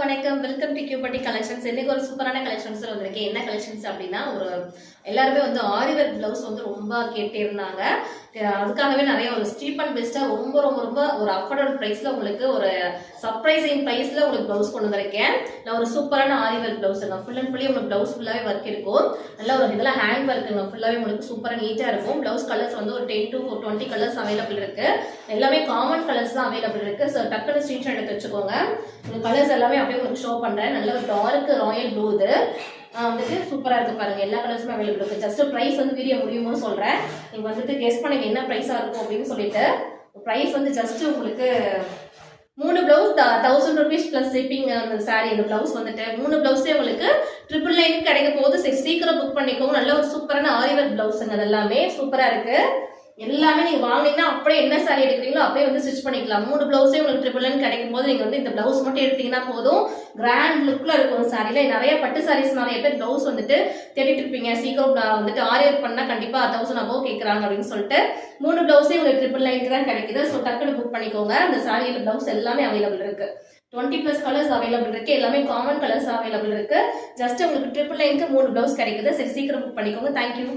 வணக்கம். Welcome to கியூபட்டி collections. இன்னைக்கு ஒரு சூப்பரான கலெக்ஷன்ஸ் வந்திருக்கேன். என்ன கலெக்ஷன்ஸ் அப்படின்னா, எல்லாருமே ஆரி ஒர்க் பிளவுஸ் ரொம்ப கேட்டே இருந்தாங்க. அதுக்காகவே நிறைய ஒரு ஸ்டீப் அண்ட் பெஸ்டா ரொம்ப ரொம்ப ரொம்ப ஒரு அஃபோர்டபுள் பிரைஸ்ல உங்களுக்கு ஒரு சர்ப்ரைசிங் பிரைஸ்ல உங்களுக்கு பிளவுஸ் கொண்டு வந்திருக்கேன். நான் ஒரு சூப்பரான aari work blouse full and fully உங்களுக்கு பிளவுஸ் ஃபுல்லாவே ஒர்க் இருக்கும். நல்ல ஒரு இதெல்லாம் ஹேண்ட் ஒர்க்குங்க. ஃபுல்லாவே உங்களுக்கு சூப்பரா நீட்டா இருக்கும். பிளவுஸ் கலர்ஸ் ஒரு 10 to 20 கலர்ஸ் அவைலபிள் இருக்கு. எல்லாமே காமன் கலர்ஸ் தான் அவைலபிள் இருக்கு. ஸோ டக்குனு ஸ்கிரீன்ஷாட் எடுத்து வச்சுக்கோங்க. இந்த கலர்ஸ் எல்லாமே அப்படியே உங்களுக்கு ஷோ பண்றேன். நல்ல ஒரு டார்க் ராயல் ப்ளூ இது சூப்பரா இருக்கு பாருங்க. எல்லா கலர்ஸுமே அவைலபிள் இருக்கு. ஜஸ்ட் பிரைஸ் வீடியோ முடியுமோ சொல்றேன். நீங்க கெஸ் பண்ணுங்க என்ன பிரைஸா இருக்கும் அப்படின்னு சொல்லிட்டு. பிரைஸ் ஜஸ்ட் உங்களுக்கு 3 பிளவுஸ் 1000 rupees பிளஸ் ஷிப்பிங். அந்த சாரி இந்த பிளவுஸ் 3 பிளவுஸே உங்களுக்கு 999 கிடைக்க போகுது. சீக்கிரம் புக் பண்ணிக்கோங்க. நல்ல ஒரு சூப்பரான ஆரி ஒர்க் பிளவுஸுங்க. அது எல்லாமே சூப்பரா இருக்கு. எல்லாமே நீங்க வாங்கினீங்கன்னா அப்படியே என்ன சாரி எடுக்கிறீங்களோ அப்படியே ஸ்டிச் பண்ணிக்கலாம். 3 பிளவுஸே உங்களுக்கு 999 கிடைக்கும் போது நீங்க இந்த பிளவுஸ் மட்டும் எடுத்தீங்கன்னா போதும். கிராண்ட் லுக்ல இருக்கும் சாரில. நிறைய பட்டு சாரீஸ் நிறைய பேர் பிளவுஸ் தேடிட்டு இருப்பீங்க. சீக்கிரம் ஆரி ஒர்க் பண்ணா கண்டிப்பா 1000 above கேட்கறாங்க அப்படின்னு சொல்லிட்டு 3 பிளவுஸே உங்களுக்கு 999 தான் கிடைக்குது. ஸோ டக்குனு புக் பண்ணிக்கோங்க. அந்த சாரியில பிளவுஸ் எல்லாமே அவைலபிள் இருக்கு. 20+ கலர்ஸ் அவைலபிள் இருக்கு. எல்லாமே காமன் கலர்ஸ் அவைலபிள் இருக்கு. ஜஸ்ட் உங்களுக்கு 999க்கு 3 பிளவுஸ் கிடைக்குது. சரி சீக்கிரம் புக் பண்ணிக்கோங்க. தேங்க்யூ.